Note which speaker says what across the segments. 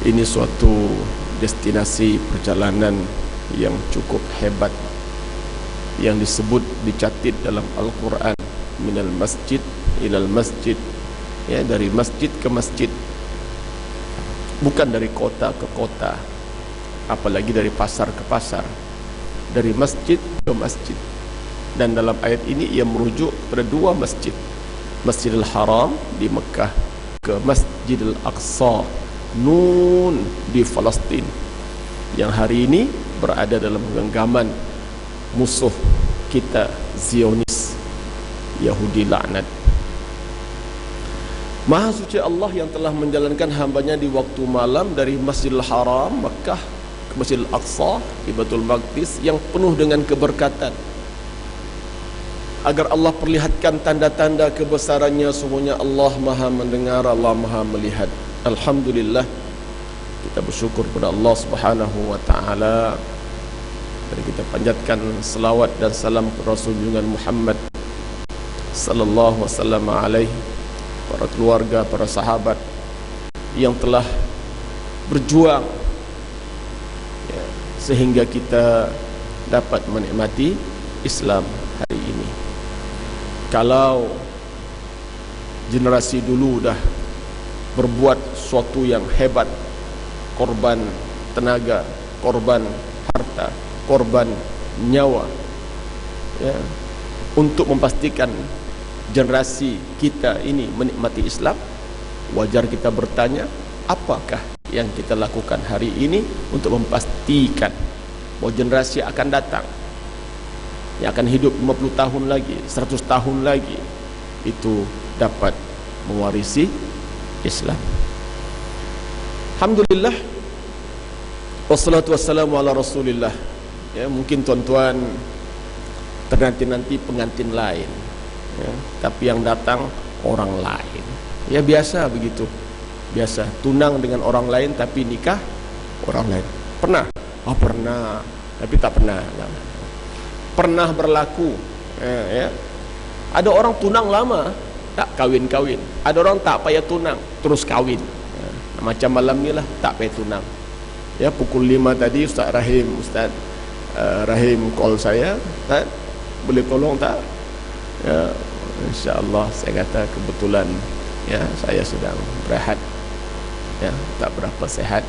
Speaker 1: Ini suatu destinasi perjalanan yang cukup hebat, yang disebut, dicatat dalam Al-Quran, minal masjid ilal masjid, ya, dari masjid ke masjid, bukan dari kota ke kota, apalagi dari pasar ke pasar, dari masjid ke masjid. Dan dalam ayat ini ia merujuk pada dua masjid, Masjidil Haram di Mekah ke Masjidil Aqsa Nun di Palestin, yang hari ini berada dalam genggaman musuh kita, Zionis, Yahudi laknat. Maha suci Allah yang telah menjalankan hambanya di waktu malam dari Masjidil Haram Mekah ke Masjidil Aqsa di Baitul Maqdis yang penuh dengan keberkatan, agar Allah perlihatkan tanda-tanda kebesarannya. Sungguhnya Allah Maha mendengar, Allah Maha melihat. Alhamdulillah, kita bersyukur kepada Allah Subhanahu wa taala, dan kita panjatkan selawat dan salam kepada Rasul junjungan Muhammad sallallahu wasallam alaihi, para keluarga, para sahabat yang telah berjuang, ya, sehingga kita dapat menikmati Islam hari ini. Kalau generasi dulu dah berbuat sesuatu yang hebat, korban tenaga, korban harta, korban nyawa, ya, untuk memastikan generasi kita ini menikmati Islam, wajar kita bertanya, apakah yang kita lakukan hari ini untuk memastikan bahwa generasi akan datang, yang akan hidup 50 tahun lagi, 100 tahun lagi, itu dapat mewarisi Islam. Alhamdulillah, wassalatu wassalamu ala rasulillah. Ya, mungkin tuan-tuan ternanti-nanti pengantin lain, ya, tapi yang datang orang lain. Ya, biasa begitu, biasa tunang dengan orang lain tapi nikah orang lain. Pernah? Oh pernah, tapi tak pernah. Pernah berlaku, ya. Ada orang tunang lama tak kawin-kawin, ada orang tak payah tunang terus kawin, ya. Macam malam ni lah, tak payah tunang, ya. Pukul 5 tadi Ustaz Rahim call saya, Ustaz boleh tolong tak, ya, insyaAllah. Saya kata kebetulan, ya, saya sedang berehat, ya, tak berapa sehat.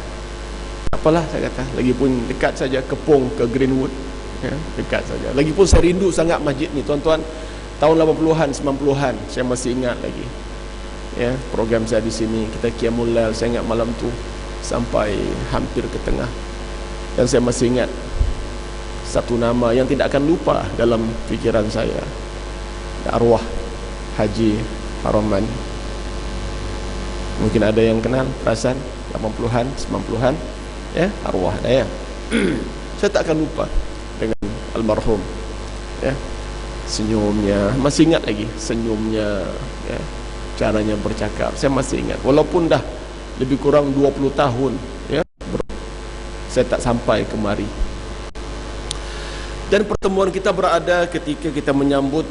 Speaker 1: Apalah, saya kata, lagipun dekat saja Kepong ke Greenwood, ya, dekat saja. Lagipun saya rindu sangat masjid ni, tuan-tuan. Tahun 80-an, 90-an, saya masih ingat lagi, ya, program saya di sini, kita Qiyamul Lail. Saya ingat malam tu sampai hampir ke tengah, dan saya masih ingat satu nama yang tidak akan lupa dalam fikiran saya, arwah Haji Haroman. Mungkin ada yang kenal, perasan 80-an, 90-an, ya, arwah saya. Saya tak akan lupa dengan almarhum, ya, senyumnya, masih ingat lagi senyumnya, ya, caranya bercakap, saya masih ingat. Walaupun dah lebih kurang 20 tahun, ya, saya tak sampai kemari. Dan pertemuan kita berada ketika kita menyambut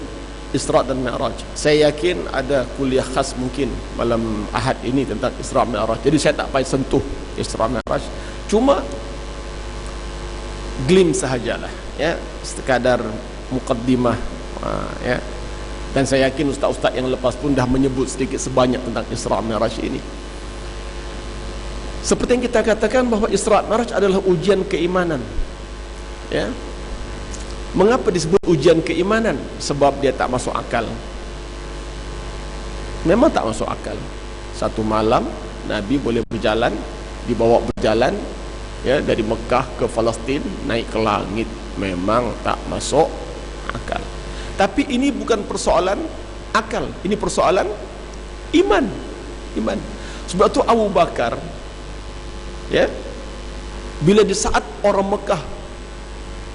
Speaker 1: Isra dan Mi'raj. Saya yakin ada kuliah khas mungkin malam Ahad ini tentang Isra Mi'raj. Jadi saya tak payah sentuh Isra Mi'raj, cuma glimpse sahajalah, ya, sekadar mukaddimah, ya. Dan saya yakin ustaz-ustaz yang lepas pun dah menyebut sedikit sebanyak tentang Isra Mi'raj ini. Seperti yang kita katakan bahwa Isra Mi'raj adalah ujian keimanan, ya. Mengapa disebut ujian keimanan? Sebab dia tak masuk akal. Memang tak masuk akal. Satu malam Nabi boleh berjalan, dibawa berjalan, ya, dari Mekah ke Palestin, naik ke langit. Memang tak masuk akal. Tapi ini bukan persoalan akal, ini persoalan iman. Iman. Sebab tu Abu Bakar, ya, bila di saat orang Mekah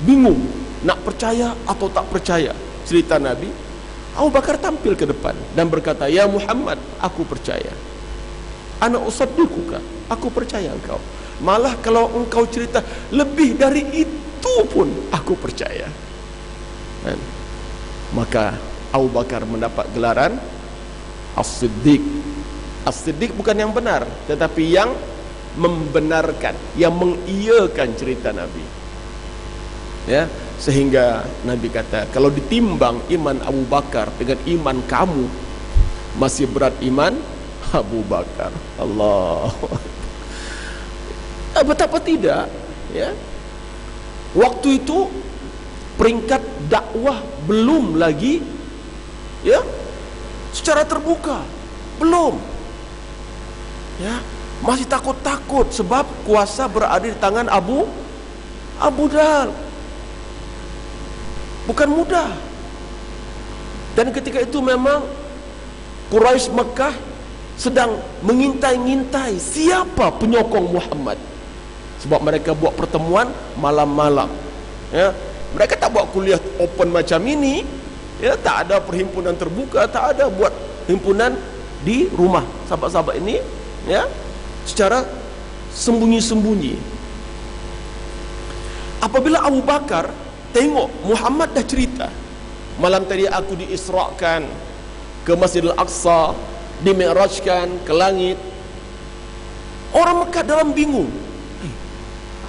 Speaker 1: bingung nak percaya atau tak percaya cerita Nabi, Abu Bakar tampil ke depan dan berkata, ya Muhammad, aku percaya. Ana usaddiquka, aku percaya engkau. Malah kalau engkau cerita lebih dari itu pun aku percaya. Dan maka Abu Bakar mendapat gelaran As-Siddiq. As-Siddiq bukan yang benar, tetapi yang membenarkan, yang mengiyakan cerita Nabi. Ya, sehingga Nabi kata, kalau ditimbang iman Abu Bakar dengan iman kamu, masih berat iman Abu Bakar. Allah. Betapa tidak, ya. Waktu itu peringkat dakwah belum lagi, ya, secara terbuka, belum. Ya, masih takut-takut sebab kuasa berada di tangan Abu Jahal. Bukan mudah. Dan ketika itu memang Quraisy Mekah sedang mengintai-ngintai siapa penyokong Muhammad. Sebab mereka buat pertemuan malam-malam. Ya, mereka tak buat kuliah open macam ini. Ya, tak ada perhimpunan terbuka, tak ada buat himpunan di rumah sahabat-sahabat ini, ya, secara sembunyi-sembunyi. Apabila Abu Bakar tengok Muhammad dah cerita, malam tadi aku diisrakan ke Masjidil Aqsa, dimi'rajkan ke langit. Orang Mekah dalam bingung,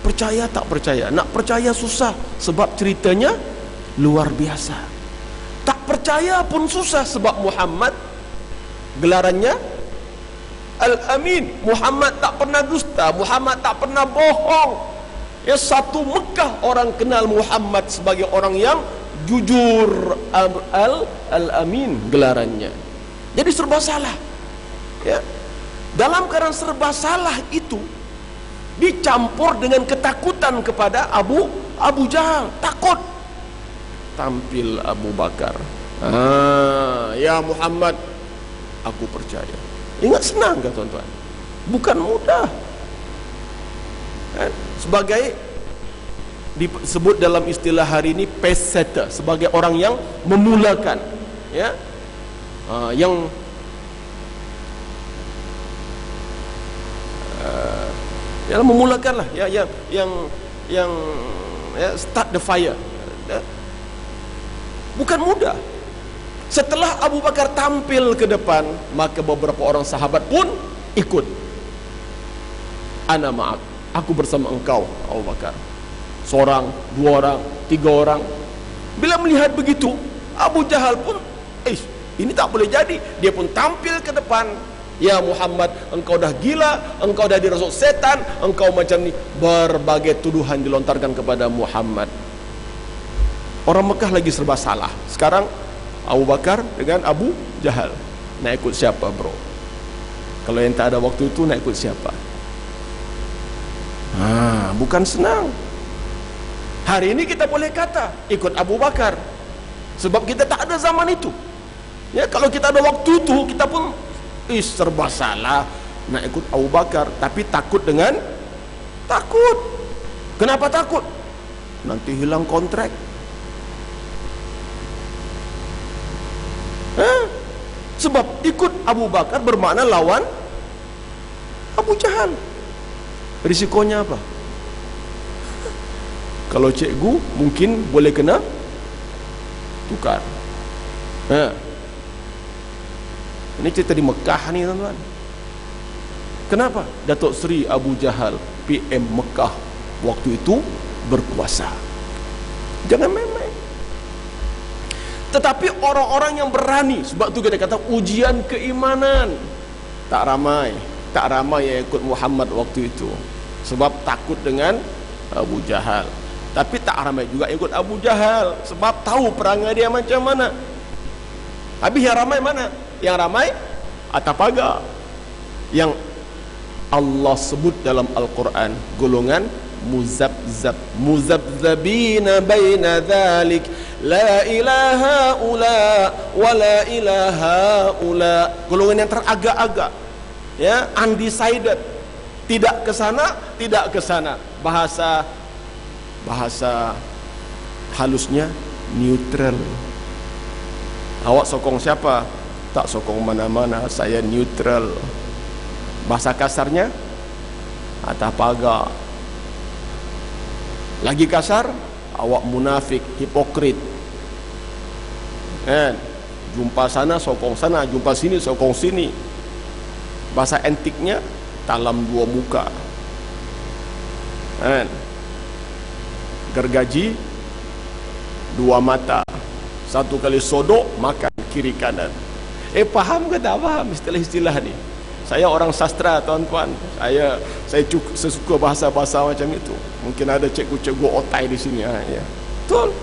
Speaker 1: percaya tak percaya. Nak percaya susah sebab ceritanya luar biasa. Tak percaya pun susah sebab Muhammad gelarannya Al-Amin. Muhammad tak pernah dusta, Muhammad tak pernah bohong. Ya, satu Mekah orang kenal Muhammad sebagai orang yang jujur. Al-Amin gelarannya. Jadi serba salah. Ya. Dalam keadaan serba salah itu dicampur dengan ketakutan kepada Abu Jahal. Takut. Tampil Abu Bakar. Ya Muhammad, aku percaya. Ingat, senang kan tuan-tuan? Bukan mudah. Sebagai disebut dalam istilah hari ini pace setter, sebagai orang yang memulakan, ya, yang memulakan lah, ya, yang start the fire. Ya. Bukan mudah. Setelah Abu Bakar tampil ke depan, maka beberapa orang sahabat pun ikut. Ana ma'ak, aku bersama engkau Abu Bakar. Seorang, dua orang, tiga orang. Bila melihat begitu, Abu Jahal pun, ini tak boleh jadi. Dia pun tampil ke depan. Ya Muhammad, engkau dah gila, engkau dah dirasuk setan, engkau macam ni. Berbagai tuduhan dilontarkan kepada Muhammad. Orang Mekah lagi serba salah. Sekarang Abu Bakar dengan Abu Jahal. Nak ikut siapa, bro? Kalau yang tak ada waktu itu, nak ikut siapa? Bukan senang. Hari ini kita boleh kata ikut Abu Bakar, sebab kita tak ada zaman itu. Ya, kalau kita ada waktu itu, kita pun serba salah nak ikut Abu Bakar. Tapi takut dengan takut. Kenapa takut? Nanti hilang kontrak. Sebab ikut Abu Bakar bermakna lawan Abu Jahal. Risikonya apa? Kalau cikgu mungkin boleh kena tukar. Ini cerita di Mekah ni, tuan-tuan. Kenapa? Datuk Seri Abu Jahal, PM Mekah waktu itu, berkuasa. Jangan main-main. Tetapi orang-orang yang berani, sebab tu kita kata ujian keimanan. Tak ramai yang ikut Muhammad waktu itu, sebab takut dengan Abu Jahal. Tapi tak ramai juga ikut Abu Jahal, sebab tahu perangai dia macam mana. Habis yang ramai mana? Yang ramai atas pagar, yang Allah sebut dalam Al-Quran golongan muzabzabina baina dhalik, la ilaha ula wa la ilaha ula. Golongan yang teragak-agak, ya, undecided, tidak ke sana, tidak ke sana. Bahasa halusnya neutral. Awak sokong siapa? Tak sokong mana-mana, saya neutral. Bahasa kasarnya atas pagar. Lagi kasar, awak munafik, hipokrit. Kan? Jumpa sana sokong sana, jumpa sini sokong sini. Bahasa antiknya talam dua muka. kan? Gergaji dua mata, satu kali sodok makan kiri kanan. Faham ke tak faham istilah-istilah ni? Saya orang sastra tuan-tuan, saya suka bahasa-bahasa macam itu. Mungkin ada cikgu-cikgu otai di sini, ya. Betul.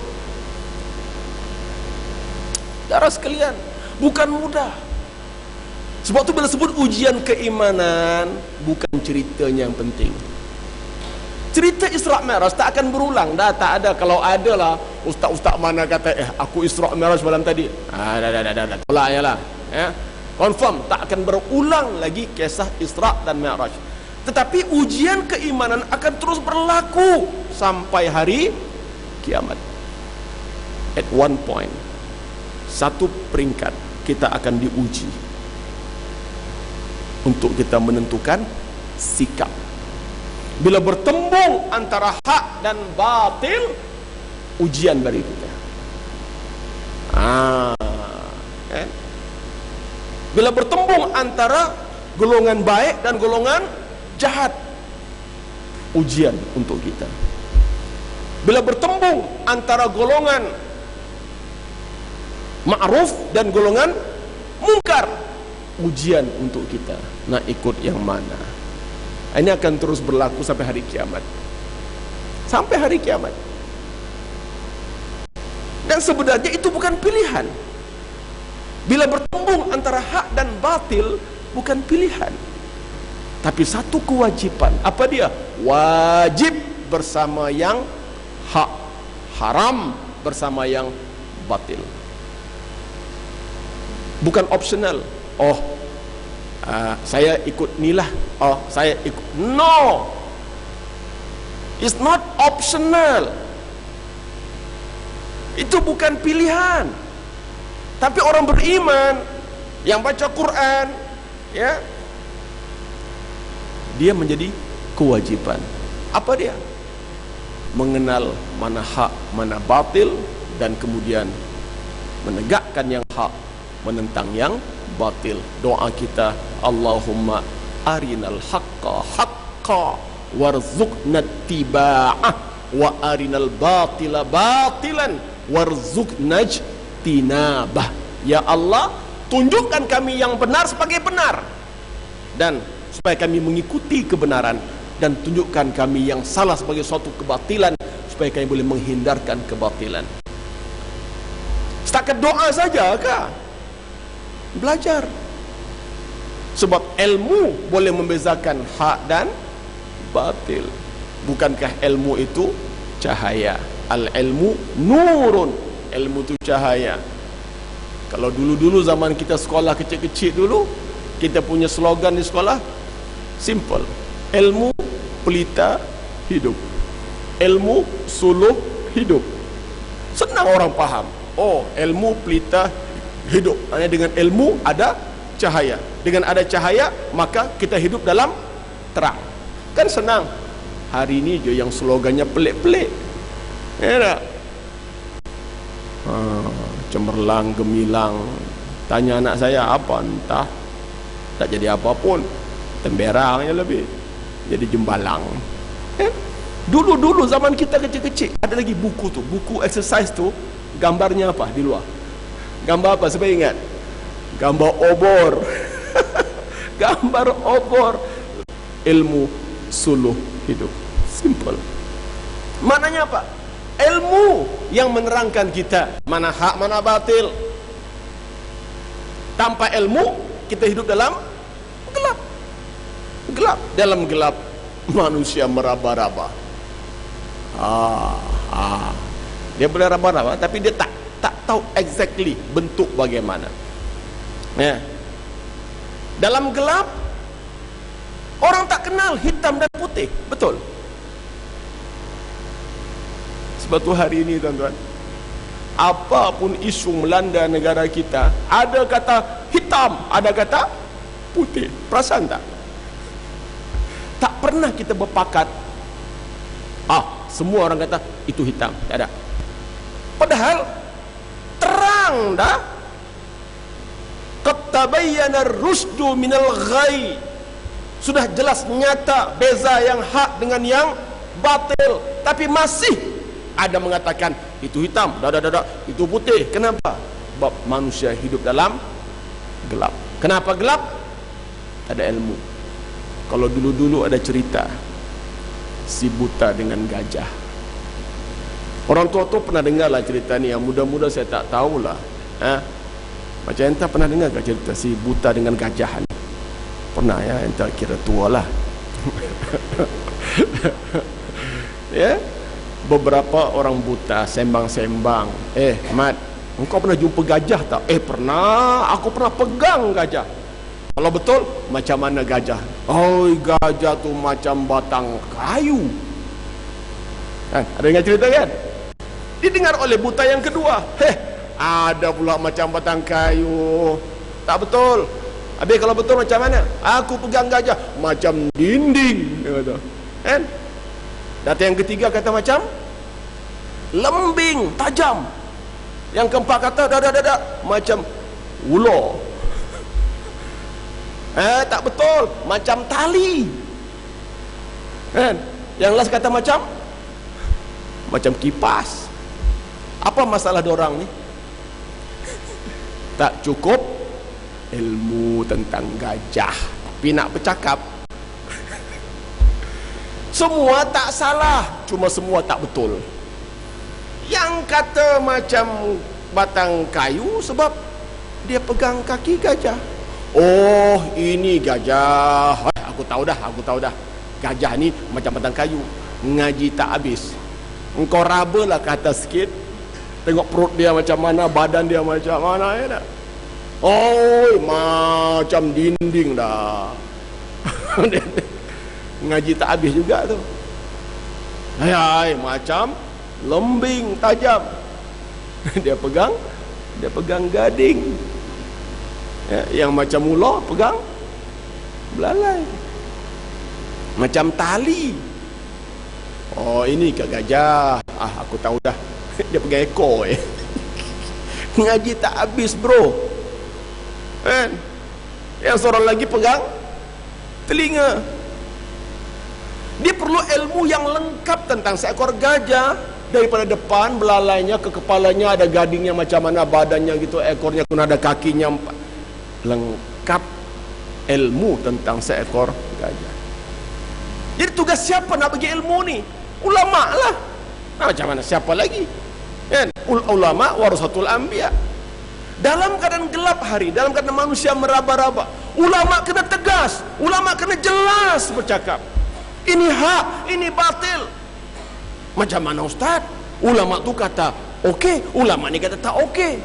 Speaker 1: Darah sekalian, bukan mudah. Sebab tu bila sebut ujian keimanan, bukan ceritanya yang penting. Cerita Isra' Mi'raj tak akan berulang. Dah tak ada. Kalau ada lah, ustaz-ustaz mana kata aku Isra' Mi'raj malam tadi. Dah. Tolak je lah, ya. Confirm tak akan berulang lagi kisah Isra' dan Mi'raj. Tetapi ujian keimanan akan terus berlaku sampai hari kiamat. At one point, satu peringkat kita akan diuji untuk kita menentukan sikap. Bila bertembung antara hak dan batil, ujian bagi kita. Kan? Bila bertembung antara golongan baik dan golongan jahat, ujian untuk kita. Bila bertembung antara golongan ma'ruf dan golongan mungkar, ujian untuk kita. Nak ikut yang mana? Ini akan terus berlaku sampai hari kiamat. Sampai hari kiamat. Dan sebenarnya itu bukan pilihan. Bila bertembung antara hak dan batil, bukan pilihan, tapi satu kewajiban. Apa dia? Wajib bersama yang hak, haram bersama yang batil. Bukan optional. Saya ikut ni lah. Saya ikut. No, it's not optional. Itu bukan pilihan. Tapi orang beriman yang baca Quran, ya, dia menjadi kewajiban. Apa dia? Mengenal mana hak, mana batil, dan kemudian menegakkan yang hak, menentang yang batil. Doa kita, Allahumma arinal haqqa haqqa warzuqna ittiba'ah wa arinal batila batilan warzuqna ijtinabah. Ya Allah, tunjukkan kami yang benar sebagai benar, dan supaya kami mengikuti kebenaran, dan tunjukkan kami yang salah sebagai suatu kebatilan, supaya kami boleh menghindarkan kebatilan. Setakat doa saja kah? Belajar. Sebab ilmu boleh membezakan hak dan batil. Bukankah ilmu itu cahaya? Al-ilmu nurun. Ilmu itu cahaya. Kalau dulu-dulu zaman kita sekolah kecil-kecil dulu, kita punya slogan di sekolah simple. Ilmu pelita hidup. Ilmu suluh hidup. Senang orang faham. Ilmu pelita hidup. Hanya dengan ilmu ada cahaya. Dengan ada cahaya, maka kita hidup dalam terang. Kan senang. Hari ini je yang slogannya pelik-pelik. Ya tak? Cemerlang, gemilang. Tanya anak saya apa, entah. Tak jadi apa pun. Temberangnya lebih. Jadi jembalang. Dulu-dulu zaman kita kecil-kecil, ada lagi buku tu. Buku exercise tu, gambarnya apa di luar? Gambar apa? Supaya ingat. Gambar obor. Gambar obor. Ilmu suluh hidup. Simple. Maknanya apa? Ilmu yang menerangkan kita mana hak, mana batil. Tanpa ilmu, kita hidup dalam gelap. Gelap. Dalam gelap, manusia meraba-raba. Dia boleh raba-raba, tapi dia tak tahu exactly bentuk bagaimana. Ya. Dalam gelap, orang tak kenal hitam dan putih. Betul. Sebab tu hari ini tuan-tuan, apapun isu melanda negara kita, ada kata hitam, ada kata putih. Perasan tak? Tak pernah kita berpakat, semua orang kata itu hitam. Tak ada. Padahal terang dah. Qad tabayyana ar-rusydu minal ghayy. Sudah jelas nyata beza yang hak dengan yang batil, tapi masih ada mengatakan itu hitam, itu putih. Kenapa? Sebab manusia hidup dalam gelap. Kenapa gelap? Tak ada ilmu. Kalau dulu-dulu ada cerita si buta dengan gajah. Orang tua tu pernah dengar lah cerita ni. Yang muda-muda saya tak tahulah. Macam ente pernah dengar ke cerita si buta dengan gajah ni? Pernah ya, ente kira tua lah. Ya, beberapa orang buta sembang-sembang. Mat, engkau pernah jumpa gajah tak? Pernah, aku pernah pegang gajah. Kalau betul, macam mana gajah? Oh, gajah tu macam batang kayu. Ada dengar cerita kan? Didengar oleh buta yang kedua. Ada pula macam batang kayu. Tak betul. Habis kalau betul macam mana? Aku pegang gajah macam dinding, dia kata. Kan? Data yang ketiga kata macam lembing, tajam. Yang keempat kata dah macam ular. Tak betul, macam tali. Kan? Yang last kata macam kipas. Apa masalah diorang ni? Tak cukup ilmu tentang gajah, tapi nak bercakap. Semua tak salah, cuma semua tak betul. Yang kata macam batang kayu sebab dia pegang kaki gajah. Oh, ini gajah. Aku tahu dah. Gajah ni macam batang kayu. Ngaji tak habis. Engkau rabalah ke atas sikit, tengok perut dia macam mana, badan dia macam mana, ya tak? Oh, macam dinding dah. Ngaji tak habis juga tu. Macam lembing, tajam. Dia pegang gading. Yang macam ular pegang belalai. Macam tali. Oh, ini ke gajah. Aku tahu dah. Dia pegang ekor. Ngaji tak habis, bro. Kan? Yang seorang lagi pegang telinga. Dia perlu ilmu yang lengkap tentang seekor gajah. Daripada depan belalainya ke kepalanya ada gadingnya macam mana, badannya gitu, ekornya pun ada kakinya. Lengkap ilmu tentang seekor gajah. Jadi tugas siapa nak bagi ilmu ni? Ulama lah. Macam mana siapa lagi? Kan? Ulama warasatul anbiya. Dalam keadaan gelap hari, dalam keadaan manusia meraba-raba, ulama kena tegas, ulama kena jelas bercakap. Ini hak, ini batil. Macam mana ustaz? Ulama tu kata okey, ulama ni kata tak okey.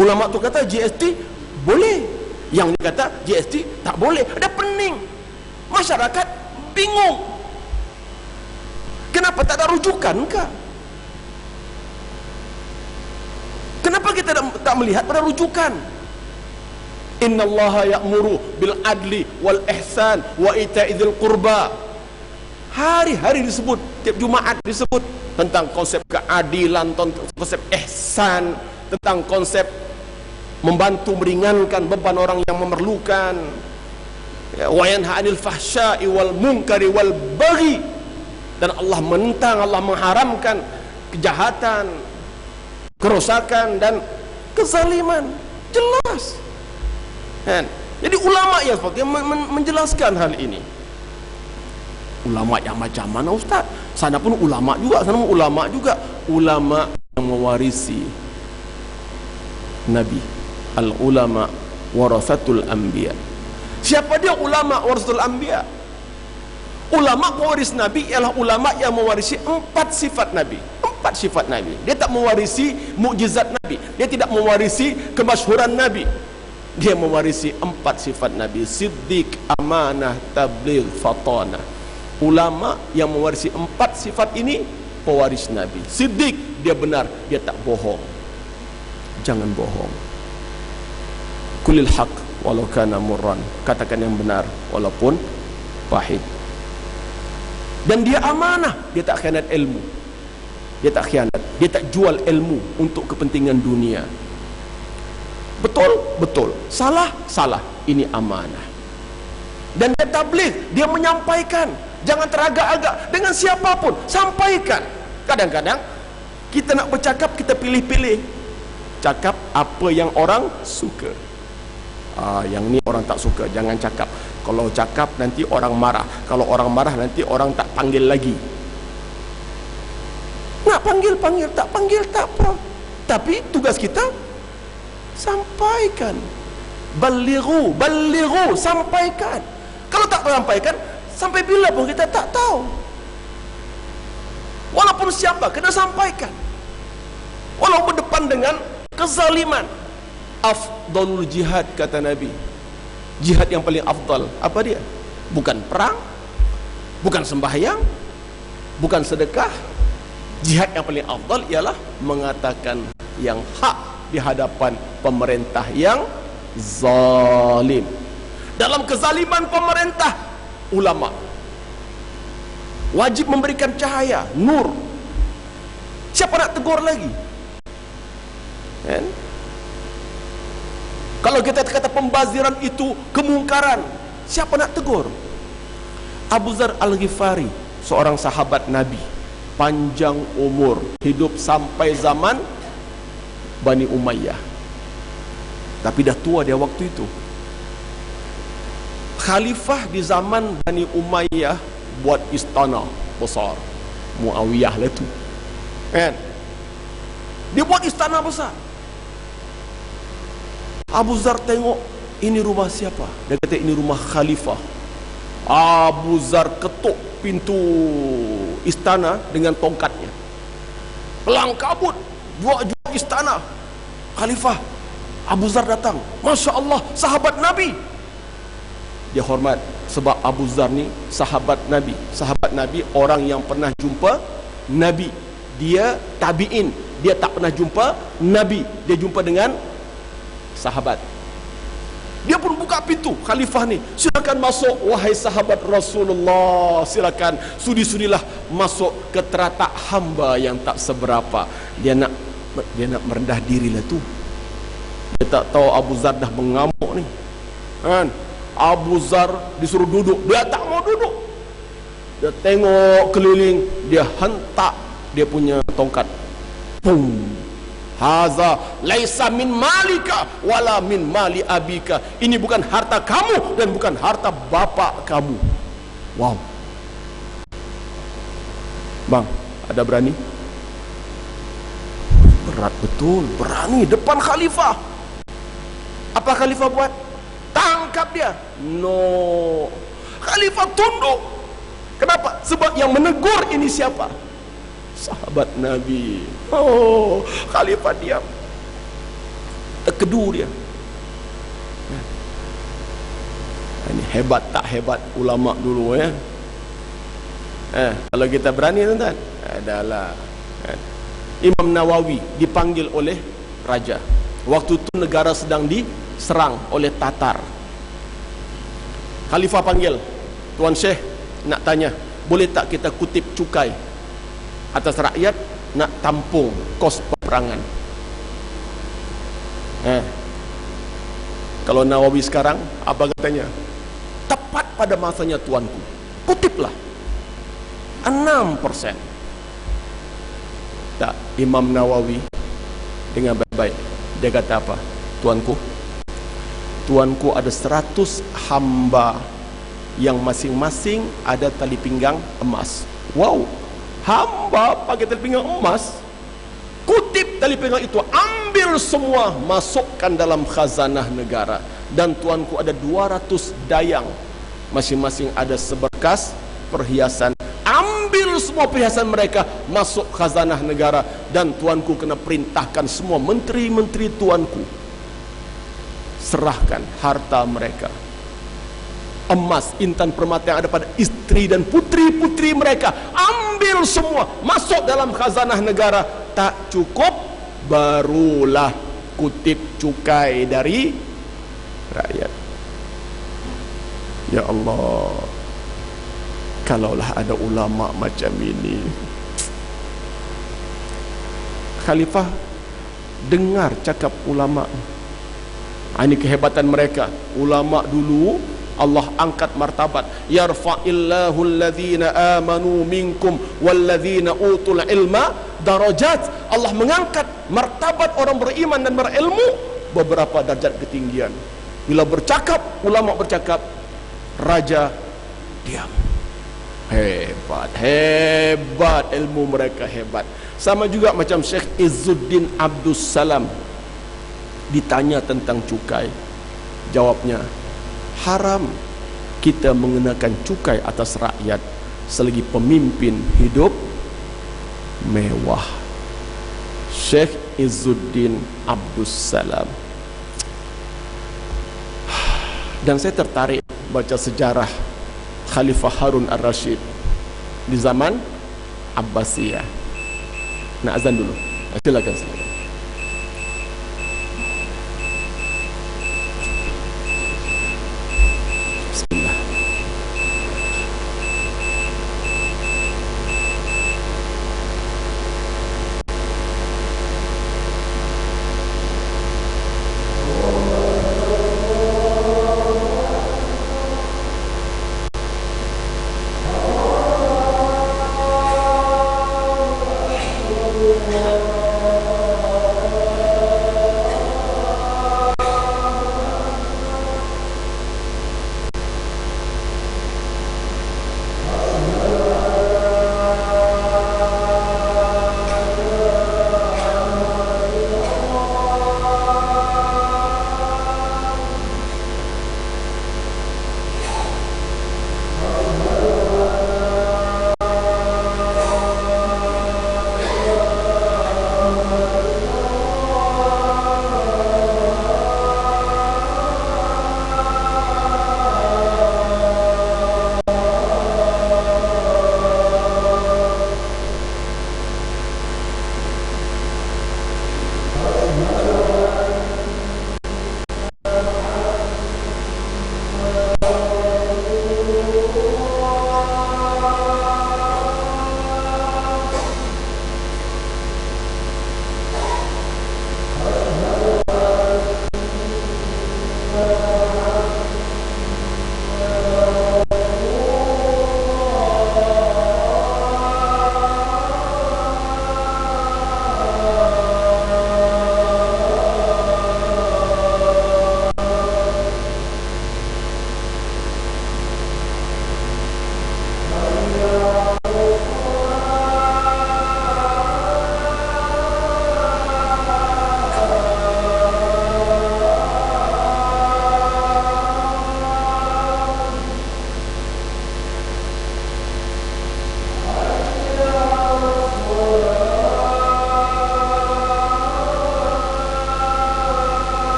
Speaker 1: Ulama tu kata GST boleh, yang ni kata GST tak boleh. Ada pening. Masyarakat bingung. Kenapa tak ada rujukan kah? Kenapa kita tak melihat pada rujukan? Innallaha ya'muru bil adli wal ihsan wa ita'idzil qurba. Hari-hari disebut, tiap Jumaat disebut tentang konsep keadilan, konsep ihsan, tentang konsep membantu meringankan beban orang yang memerlukan. Wa yanha 'anil fahsya'i wal munkari wal baghi. Dan Allah menentang, Allah mengharamkan kejahatan, kerosakan dan kezaliman. Jelas. Kan? Jadi ulama yang seperti menjelaskan hal ini. Ulama yang macam mana ustaz? Sana pun ulama juga, sana pun ulama juga. Ulama yang mewarisi Nabi. Al-ulama warasatul anbiya. Siapa dia ulama warasatul anbiya? Ulama pewaris Nabi ialah ulama yang mewarisi 4 sifat Nabi. 4 sifat Nabi. Dia tak mewarisi mukjizat Nabi. Dia tidak mewarisi kemasyhuran Nabi. Dia mewarisi 4 sifat Nabi. Siddiq, amanah, tabligh, fatanah. Ulama yang mewarisi 4 sifat ini pewaris Nabi. Siddiq, dia benar, dia tak bohong. Jangan bohong. Kulil haq walau kana murran. Katakan yang benar walaupun pahit. Dan dia amanah, dia tak khianat ilmu. Dia tak khianat, dia tak jual ilmu untuk kepentingan dunia. Betul, betul. Salah, salah. Ini amanah. Dan dia tabligh, dia menyampaikan. Jangan teragak-agak dengan siapapun, sampaikan. Kadang-kadang kita nak bercakap, kita pilih-pilih cakap apa yang orang suka. Yang ni orang tak suka, jangan cakap. Kalau cakap nanti orang marah, kalau orang marah nanti orang tak panggil lagi. Nak panggil, tak panggil tak apa, tapi tugas kita sampaikan. Balighu, sampaikan. Kalau tak sampaikan, sampai bila pun kita tak tahu. Walaupun siapa, kena sampaikan. Walau berdepan dengan kezaliman. Afdalul jihad, kata Nabi, jihad yang paling afdal apa dia? Bukan perang, bukan sembahyang, bukan sedekah. Jihad yang paling afdal ialah mengatakan yang hak di hadapan pemerintah yang zalim. Dalam kezaliman pemerintah, ulama wajib memberikan cahaya, nur. Siapa nak tegur lagi? Kan? Kalau kita kata pembaziran itu kemungkaran, siapa nak tegur? Abu Dzar Al-Ghifari, seorang sahabat Nabi, panjang umur, hidup sampai zaman Bani Umayyah, tapi dah tua dia waktu itu. Khalifah di zaman Bani Umayyah buat istana besar. Muawiyah lah tu, kan? Dia buat istana besar. Abu Dzar tengok, ini rumah siapa? Dia kata ini rumah khalifah. Abu Dzar ketuk pintu istana dengan tongkatnya. Pelang kabut, buat istana. Khalifah Abu Dzar datang. Masya Allah, sahabat Nabi. Dia hormat sebab Abu Dzar ni sahabat Nabi. Sahabat Nabi, orang yang pernah jumpa Nabi. Dia tabi'in, dia tak pernah jumpa Nabi, dia jumpa dengan sahabat. Dia pun buka pintu, khalifah ni, silakan masuk wahai sahabat Rasulullah, silakan, sudi-sudilah masuk ke teratak hamba yang tak seberapa. Dia nak merendah diri lah tu. Dia tak tahu Abu Dzar dah mengamuk ni, kan? Abu Dzar disuruh duduk, dia tak mau duduk. Dia tengok keliling, dia hentak dia punya tongkat. Pum. Haza laisa min malika wala min mali abika. Ini bukan harta kamu dan bukan harta bapak kamu. Wow. Bang, ada berani? Berat betul, berani depan khalifah. Apa khalifah buat? Tangkap dia. No. Khalifah tunduk. Kenapa? Sebab yang menegur ini siapa? Sahabat Nabi. Oh, khalifah diam, terkedu dia. Ini hebat tak hebat ulama dulu, ya? Kalau kita berani, tuan-tuan, adalah Imam Nawawi dipanggil oleh raja. Waktu itu negara sedang diserang oleh Tatar. Khalifah panggil, Tuan Syekh, nak tanya, boleh tak kita kutip cukai atas rakyat, nak tampung kos peperangan? Kalau Nawawi sekarang, apa katanya? Tepat pada masanya tuanku, kutiplah 6%. Tak, Imam Nawawi dengan baik-baik, dia kata apa? Tuanku ada 100 hamba yang masing-masing ada tali pinggang emas. Wow, hamba pakai tali pinggang emas. Kutip tali pinggang itu, ambil semua, masukkan dalam khazanah negara. Dan tuanku ada 200 dayang, masing-masing ada seberkas perhiasan. Ambil semua perhiasan mereka, masuk khazanah negara. Dan tuanku kena perintahkan semua menteri-menteri tuanku, serahkan harta mereka, emas, intan permata yang ada pada istri dan putri-putri mereka, ambil semua, masuk dalam khazanah negara. Tak cukup, barulah kutip cukai dari rakyat. Ya Allah, kalaulah ada ulama macam ini. Khalifah dengar cakap ulama. Ini kehebatan mereka. Ulama dulu Allah angkat martabat. Yarfa'illahu alladhina amanu minkum walladhina utul ilma darajat. Allah mengangkat martabat orang beriman dan berilmu beberapa darjat ketinggian. Bila bercakap, ulama bercakap, raja diam. Hebat, hebat ilmu mereka, hebat. Sama juga macam Syekh Izzuddin Abdus Salam, ditanya tentang cukai, jawabnya, haram kita mengenakan cukai atas rakyat selagi pemimpin hidup mewah. Syekh Izzuddin Abdus Salam. Dan saya tertarik baca sejarah Khalifah Harun Ar-Rasyid di zaman Abbasiyah. Nak azan dulu, silakan. Bismillah.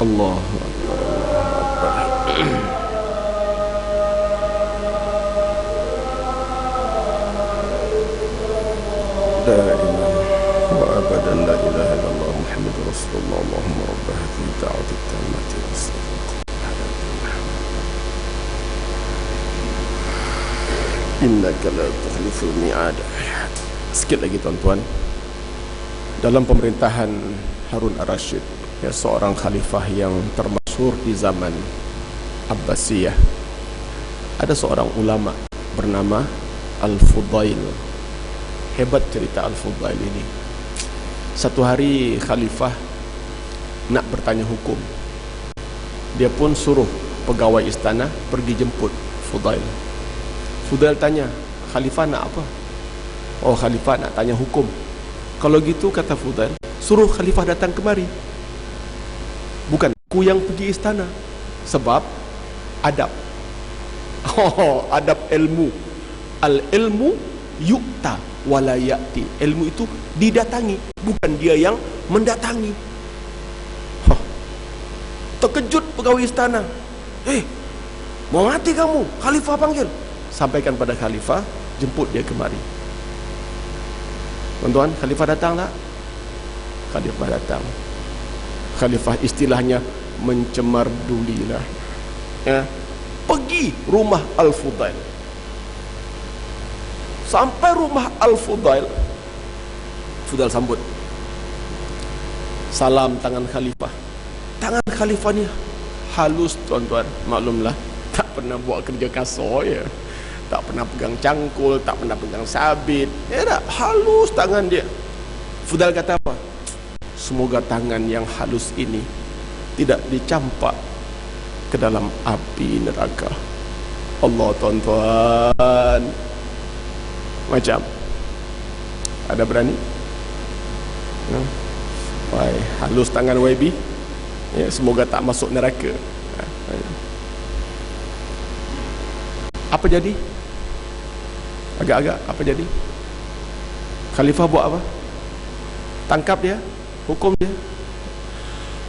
Speaker 1: Allahu Akbar. La ilaha wa abadan la ilaha illallah Muhammadur Rasulullah. Allahumma rabb hadhihi da'wati tammati innaka la tukhliful mi'ad. Sikit lagi tuan-tuan, dalam pemerintahan Harun Ar-Rasyid, ya, seorang khalifah yang termasyhur di zaman Abbasiyah, ada seorang ulama bernama Al-Fudail. Hebat cerita Al-Fudail ini. Satu hari khalifah nak bertanya hukum, dia pun suruh pegawai istana pergi jemput Fudail. Fudail tanya, khalifah nak apa? Oh, khalifah nak tanya hukum. Kalau gitu, kata Fudail, suruh khalifah datang kemari. Bukan aku yang pergi istana. Sebab adab. Oh, adab ilmu. Al-ilmu yu'ta wala ya'ti. Ilmu itu didatangi, bukan dia yang mendatangi. Terkejut pegawai istana. Mau mati kamu? Khalifah panggil. Sampaikan pada khalifah, jemput dia kemari. Tuan-tuan, khalifah datang tak? Khalifah datang. Khalifah istilahnya mencemar dulilah. Ya. Pergi rumah Al-Fudail. Sampai rumah Al-Fudail, Fudail sambut. Salam tangan khalifah. Tangan khalifah ni halus, tuan-tuan. Maklumlah, tak pernah buat kerja kasar ya. Tak pernah pegang cangkul, tak pernah pegang sabit. Ya tak, halus tangan dia. Fudail kata apa? Semoga tangan yang halus ini tidak dicampak ke dalam api neraka. Allah, tuan-tuan. Macam ada berani? Wah, halus tangan YB. Ya, semoga tak masuk neraka. Apa jadi? Agak-agak apa jadi? Khalifah buat apa? Tangkap dia, hukum dia.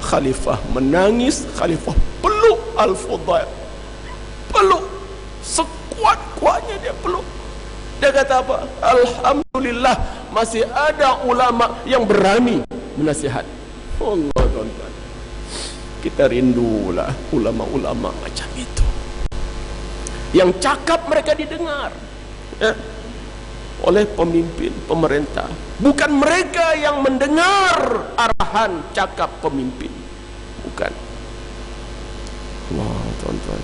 Speaker 1: Khalifah menangis, khalifah peluk Al-Fudail. Peluk sekuat-kuatnya dia peluk. Dia kata apa? Alhamdulillah masih ada ulama yang berani menasihat. Allah, tuan-tuan. Kita rindulah ulama-ulama macam itu. Yang cakap mereka didengar oleh pemimpin pemerintah, bukan mereka yang mendengar arahan cakap pemimpin. Bukan. Allah, tuan-tuan.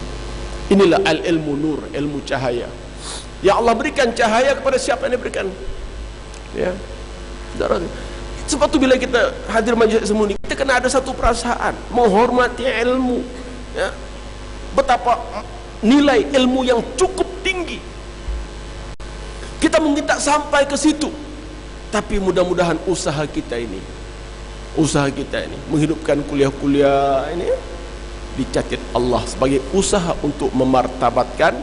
Speaker 1: Inilah al-ilmu nur, ilmu cahaya. Ya Allah berikan cahaya kepada siapa yang diberikan. Ya. Sebab tu bila kita hadir majlis semua ni, kita kena ada satu perasaan menghormati ilmu. Ya. Betapa nilai ilmu yang cukup tinggi. Kita mungkin tak sampai ke situ, tapi mudah-mudahan usaha kita ini menghidupkan kuliah-kuliah ini dicatat Allah sebagai usaha untuk memartabatkan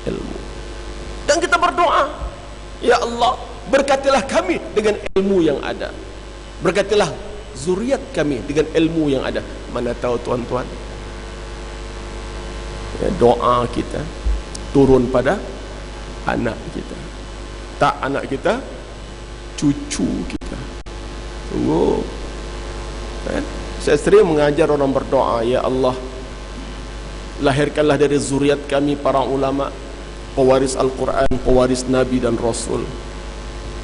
Speaker 1: ilmu. Dan kita berdoa, ya Allah, berkatilah kami dengan ilmu yang ada. Berkatilah zuriat kami dengan ilmu yang ada. Mana tahu, tuan-tuan, ya, doa kita turun pada anak kita. Tak anak kita, cucu kita. Tunggu. Saya sering mengajar orang berdoa, ya Allah, lahirkanlah dari zuriat kami para ulama, pewaris Al-Quran, pewaris Nabi dan Rasul.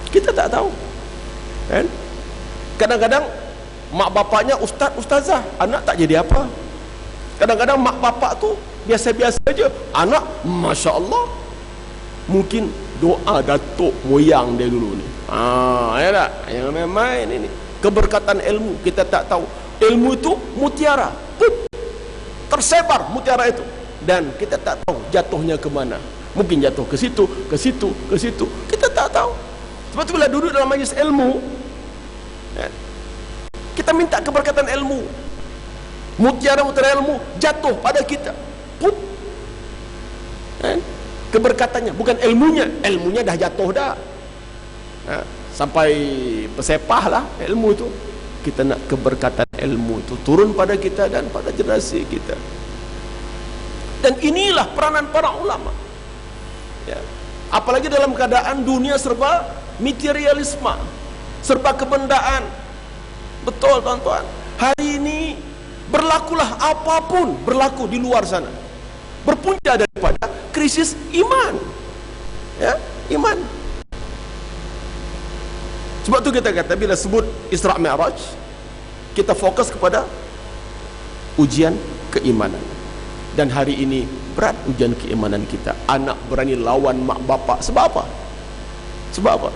Speaker 1: Kita tak tahu kan? Kadang-kadang mak bapaknya ustaz, ustazah, anak tak jadi apa. Kadang-kadang mak bapak tu biasa-biasa aja, anak Masya Allah. Mungkin doa datuk moyang dia dulu ni. Ya tak? Yang main ini keberkatan ilmu, kita tak tahu. Ilmu itu mutiara, tersebar mutiara itu, dan kita tak tahu jatuhnya ke mana. Mungkin jatuh ke situ, ke situ, ke situ. Kita tak tahu. Sebab tu bila duduk dalam majlis ilmu, kita minta keberkatan ilmu. Mutiara-mutiara ilmu jatuh pada kita. Keberkatannya, bukan ilmunya. Ilmunya dah jatuh dah. Sampai bersepah lah ilmu itu. Kita nak keberkatan ilmu itu turun pada kita dan pada generasi kita. Dan inilah peranan para ulama. Ya. Apalagi dalam keadaan dunia serba materialisme, serba kebendaan. Betul, tuan-tuan. Hari ini berlakulah apapun berlaku di luar sana, berpunca daripada krisis iman. Ya, iman. Sebab tu kita kata bila sebut Isra' Mi'raj, kita fokus kepada ujian keimanan. Dan hari ini berat ujian keimanan kita. Anak berani lawan mak bapak. Sebab apa? Sebab apa?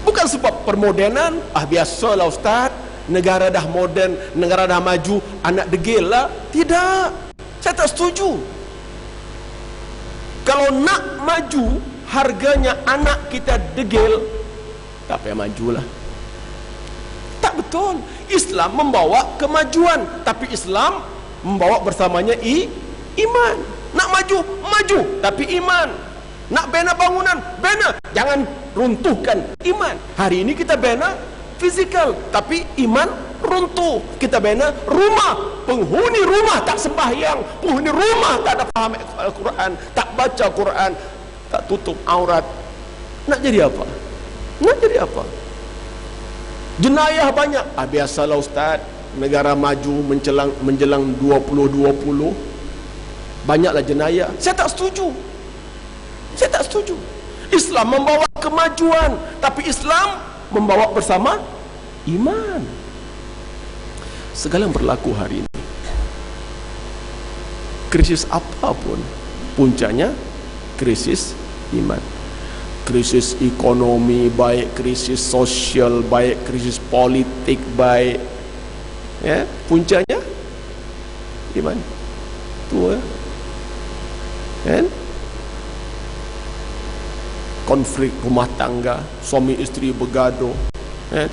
Speaker 1: Bukan sebab permodenan. Biasalah ustaz, negara dah moden, negara dah maju, anak degil lah. Tidak, saya tak setuju. Kalau nak maju, harganya anak kita degil, tak payah majulah. Tak betul. Islam membawa kemajuan, tapi Islam membawa bersamanya iman. Nak maju, maju, tapi iman. Nak bina bangunan, bina, jangan runtuhkan iman. Hari ini kita bina fizikal, tapi iman runtuh. Kita bina rumah, penghuni rumah tak sembahyang, penghuni rumah tak ada faham Al-Quran, tak baca Quran, tak tutup aurat. Nak jadi apa? Nak jadi apa? Jenayah banyak. Biasalah Ustaz, negara maju menjelang 2020 banyaklah jenayah. Saya tak setuju. Saya tak setuju. Islam membawa kemajuan, tapi Islam membawa bersama iman. Segala yang berlaku hari ini, krisis apapun, puncaknya krisis iman. Krisis ekonomi baik, krisis sosial baik, krisis politik baik, ya, puncaknya iman. Tua, kan? Konflik rumah tangga, suami isteri bergaduh, kan?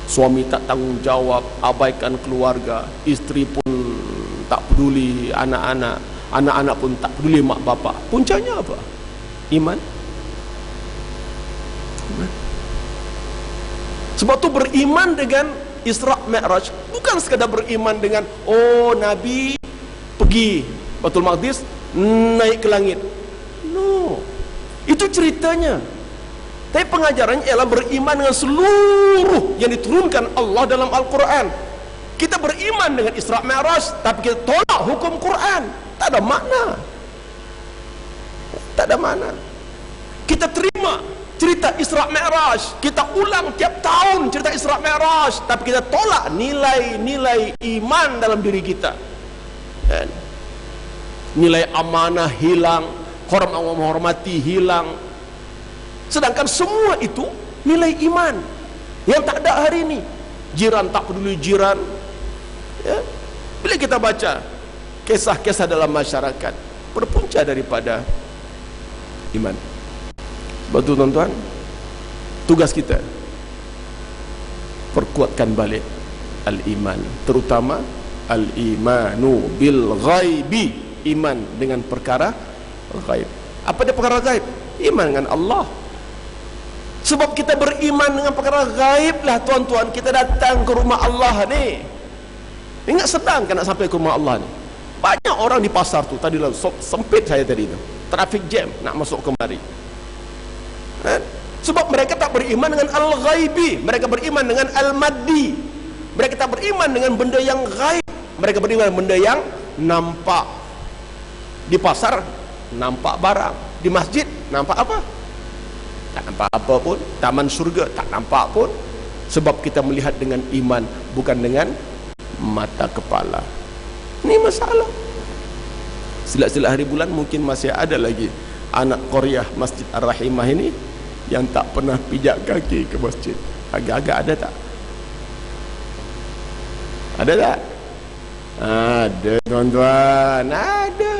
Speaker 1: Suami tak tanggung jawab, abaikan keluarga, isteri pun tak peduli anak-anak, anak-anak pun tak peduli mak bapak. Puncaknya apa? Iman. Sebab tu beriman dengan Isra Mi'raj bukan sekadar beriman dengan Nabi pergi Baitul Maqdis, naik ke langit. No, itu ceritanya. Tapi pengajarannya ialah beriman dengan seluruh yang diturunkan Allah dalam Al-Quran. Kita beriman dengan Isra Mi'raj, tapi kita tolak hukum Quran. Tak ada makna. Tak ada makna. Kita terima cerita Isra Mi'raj, kita ulang tiap tahun cerita Isra Mi'raj, tapi kita tolak nilai-nilai iman dalam diri kita. Dan nilai amanah hilang, menghormati hilang. Sedangkan semua itu nilai iman yang tak ada hari ini. Jiran tak peduli jiran, ya. Bila kita baca kisah-kisah dalam masyarakat, berpunca daripada iman. Sebab itu tuan-tuan, tugas kita perkuatkan balik al-iman, terutama al-imanu bil ghaibi, iman dengan perkara ghaib. Apa dia perkara ghaib? Iman dengan Allah. Sebab kita beriman dengan perkara ghaib lah tuan-tuan, kita datang ke rumah Allah ni. Ingat sedang kan nak sampai ke rumah Allah ni. Banyak orang di pasar tu, tadi lah sempit saya tadi tu, traffic jam nak masuk kemari. Sebab mereka tak beriman dengan al-ghaibi, mereka beriman dengan al-maddi. Mereka tak beriman dengan benda yang ghaib, mereka beriman dengan benda yang nampak. Di pasar nampak barang, di masjid nampak apa? Tak nampak apa pun. Taman surga tak nampak pun. Sebab kita melihat dengan iman, bukan dengan mata kepala. Ini masalah. Silat-silat hari bulan mungkin masih ada lagi anak Korea Masjid Ar-Rahimah ini yang tak pernah pijak kaki ke masjid. Agak-agak ada tak? Ada tak? Ada tuan-tuan, ada.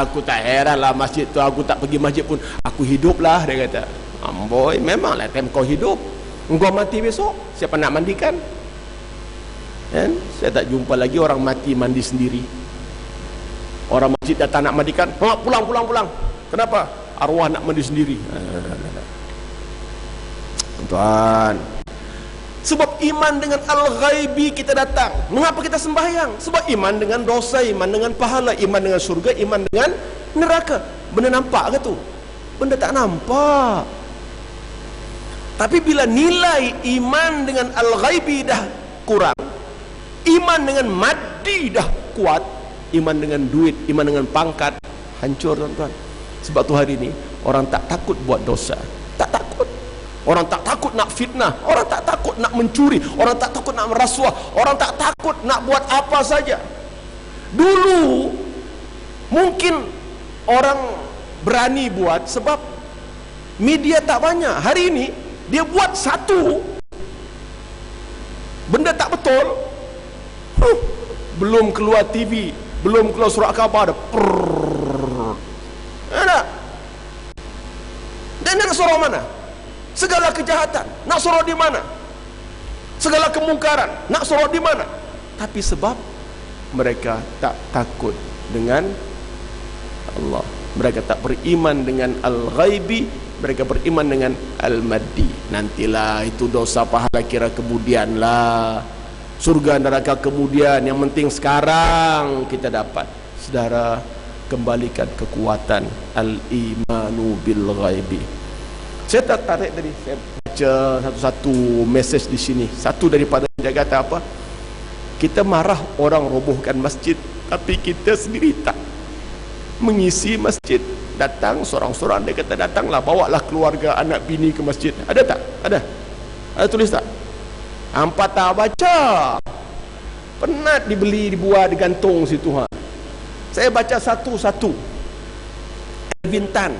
Speaker 1: Aku tak heran lah masjid tu, aku tak pergi masjid pun aku hidup lah, dia kata. Amboi, memanglah time kau hidup, engkau mati besok, siapa nak mandikan? Kan? Saya tak jumpa lagi orang mati mandi sendiri. Orang masjid datang nak mandikan, pulang. Kenapa? Arwah nak mandi sendiri. Tuan, sebab iman dengan al-ghaibi kita datang. Mengapa kita sembahyang? Sebab iman dengan dosa, iman dengan pahala, iman dengan surga, iman dengan neraka. Benda nampak ke tu? Benda tak nampak. Tapi bila nilai iman dengan al-ghaibi dah kurang, iman dengan maddi dah kuat, iman dengan duit, iman dengan pangkat, hancur tuan-tuan. Sebab tu hari ni orang tak takut buat dosa. Tak takut. Orang tak takut nak fitnah, orang tak takut nak mencuri, orang tak takut nak merasuah, orang tak takut nak buat apa saja. Dulu mungkin orang berani buat sebab media tak banyak. Hari ini dia buat satu benda tak betul, belum keluar TV, belum keluar surat khabar, ada mana? Segala kejahatan nak sorot di mana? Segala kemungkaran nak sorot di mana? Tapi sebab mereka tak takut dengan Allah, mereka tak beriman dengan al-ghaibi, mereka beriman dengan al-maddi. Nantilah itu dosa pahala kira kemudian lah, surga neraka kemudian. Yang penting sekarang kita dapat. Saudara, kembalikan kekuatan al-imanu bil ghaibi. Saya tertarik tadi, saya baca satu-satu message di sini. Satu daripada dia kata apa? Kita marah orang robohkan masjid, tapi kita sendiri tak mengisi masjid. Datang seorang-seorang, dia kata datanglah, bawalah keluarga anak bini ke masjid. Ada tak? Ada tulis tak? Hampa tak baca, penat dibeli, dibuat, digantung situ. Saya baca satu-satu. Elvin Tan,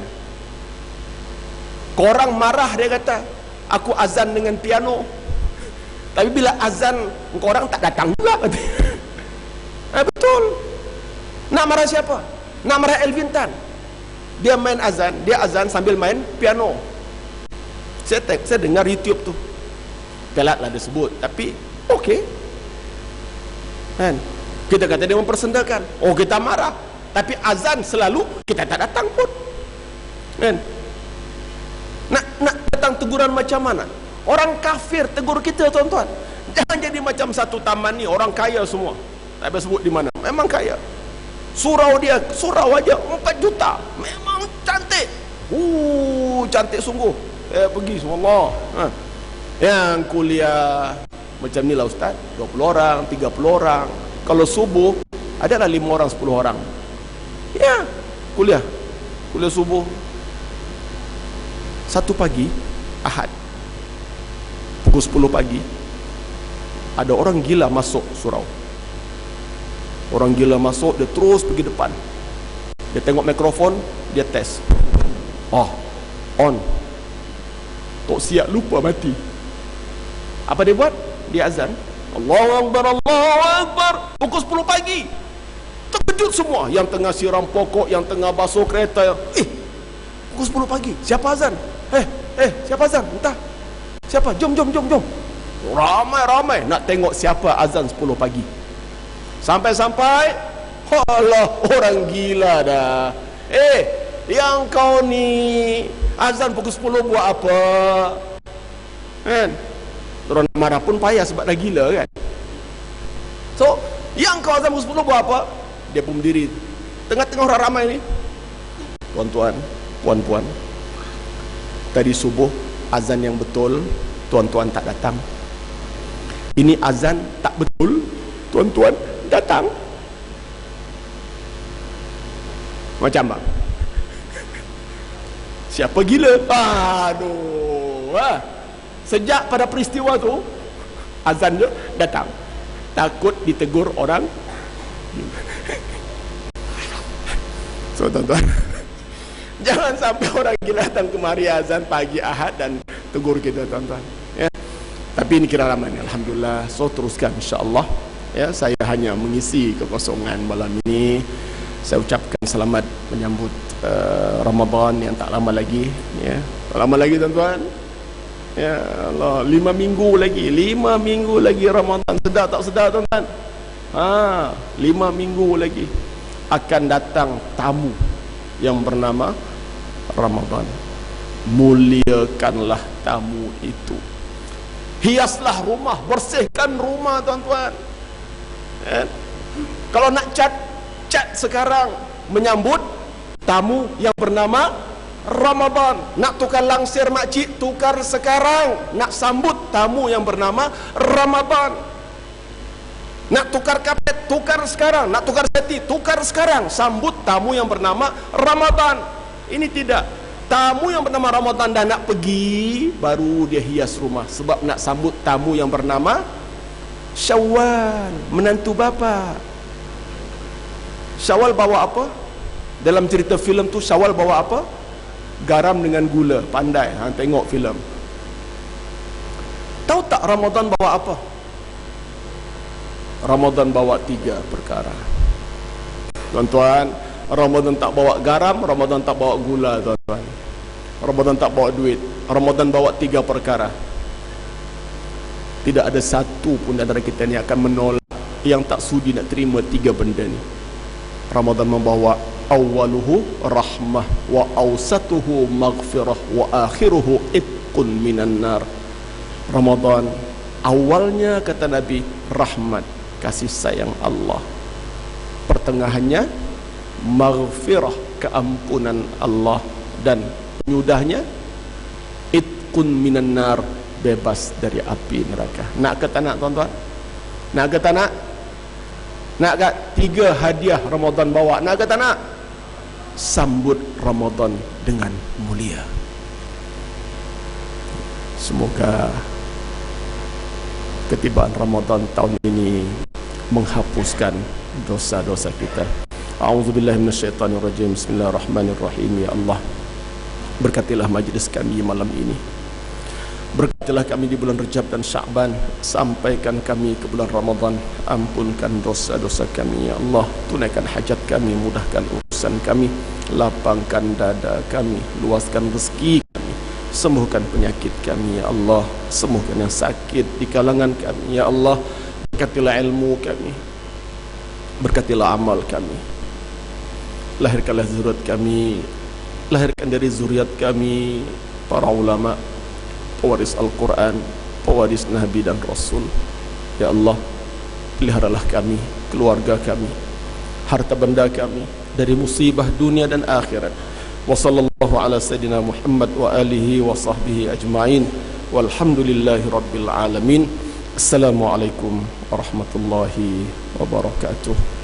Speaker 1: korang marah, dia kata aku azan dengan piano, tapi bila azan korang tak datang juga. Betul. Nak marah siapa? Nak marah Elvin Tan. Dia main azan, dia azan sambil main piano. Saya dengar YouTube tu, pelat lah dia sebut, tapi okey kan, kita kata dia mempersendakan. Oh, kita marah, tapi azan selalu kita tak datang pun kan. Nak datang teguran macam mana? Orang kafir tegur kita, tuan-tuan. Jangan jadi macam satu taman ni, orang kaya semua, tak boleh sebut di mana, memang kaya. Surau dia, surau aja 4 juta, memang cantik. Cantik sungguh. Pergi semua. Yang kuliah macam ni lah ustaz, 20 orang, 30 orang. Kalau subuh adalah 5 orang, 10 orang. Ya, kuliah subuh. Satu pagi Ahad, pukul 10 pagi, ada orang gila masuk surau. Orang gila masuk, dia terus pergi depan. Dia tengok mikrofon, dia test. On. Tok siap lupa mati. Apa dia buat? Dia azan. Allahu Akbar, Allahu Akbar. Pukul 10 pagi. Terkejut semua. Yang tengah siram pokok, yang tengah basuh kereta. Pukul 10 pagi. Siapa azan? Siapa azan? Entah. Siapa? Jom. Ramai nak tengok siapa azan 10 pagi. Sampai Allah, orang gila dah. Yang kau ni azan pukul 10 buat apa? Kan? Orang marah pun payah sebab dah gila kan. So, yang kau azan pukul 10 buat apa? Dia pun berdiri tengah-tengah orang ramai ni. Tuan-tuan, puan-puan, tadi subuh azan yang betul, tuan-tuan tak datang. Ini azan tak betul, tuan-tuan datang. Macam bang? Siapa gila? Sejak pada peristiwa tu, azan je datang. Takut ditegur orang. So tuan-tuan, jangan sampai orang gila datang kemari azan pagi Ahad dan tegur kita, tuan-tuan. Ya. Tapi ini kira ramai, alhamdulillah. So teruskan insya-Allah. Ya, saya hanya mengisi kekosongan malam ini. Saya ucapkan selamat menyambut Ramadan yang tak lama lagi. Ya, tak lama lagi, tuan-tuan. Ya Allah, 5 minggu lagi. 5 minggu lagi Ramadan. Sedar tak sedar, tuan-tuan? 5 minggu lagi akan datang tamu yang bernama Ramadan. Muliakanlah tamu itu. Hiaslah rumah, bersihkan rumah, tuan-tuan. Kalau nak cat sekarang menyambut tamu yang bernama Ramadan. Nak tukar langsir makcik, tukar sekarang. Nak sambut tamu yang bernama Ramadan. Nak tukar kapet, tukar sekarang. Nak tukar seti, tukar sekarang. Sambut tamu yang bernama Ramadan. Ini tidak. Tamu yang bernama Ramadan dah nak pergi, baru dia hias rumah. Sebab nak sambut tamu yang bernama Syawal, menantu bapa. Syawal bawa apa? Dalam cerita filem tu Syawal bawa apa? Garam dengan gula. Pandai tengok filem. Tahu tak Ramadan bawa apa? Ramadan bawa 3 perkara, tuan-tuan. Ramadan tak bawa garam, Ramadan tak bawa gula, tuan-tuan. Ramadan tak bawa duit. Ramadan bawa 3 perkara. Tidak ada satu pun antara kita ni akan menolak, yang tak sudi nak terima 3 benda ni. Ramadan membawa awaluhu rahmah, wa awsatuhu maghfirah, wa akhiruhu itqun minan nar. Ramadan awalnya, kata Nabi, rahmat, kasih sayang Allah. Pertengahannya maghfirah, keampunan Allah. Dan penyudahnya itqun minan nar, bebas dari api neraka. Nak ke tak nak, tuan-tuan? Nak ke tak nak? Nak ke 3 hadiah Ramadan bawa? Nak ke tak nak? Sambut Ramadan dengan mulia. Semoga ketibaan Ramadan tahun ini menghapuskan dosa-dosa kita. A'udzubillahi minasyaitanirrajim. Bismillahirrahmanirrahim. Ya Allah, berkatilah majlis kami malam ini. Berkatilah kami di bulan Rejab dan Sya'ban. Sampaikan kami ke bulan Ramadan. Ampunkan dosa-dosa kami, ya Allah. Tunaikan hajat kami, mudahkan urusan kami, lapangkan dada kami, luaskan rezeki kami, sembuhkan penyakit kami, ya Allah. Sembuhkan yang sakit di kalangan kami, ya Allah. Berkatilah ilmu kami, berkatilah amal kami. Lahirkanlah zuriat kami, lahirkan dari zuriat kami para ulama, pewaris Al-Quran, pewaris Nabi dan Rasul. Ya Allah, peliharalah kami, keluarga kami, harta benda kami dari musibah dunia dan akhirat. Wa sallallahu ala sayyidina Muhammad wa alihi wa sahbihi ajma'in. Walhamdulillahi rabbil alamin. Assalamualaikum warahmatullahi wabarakatuh.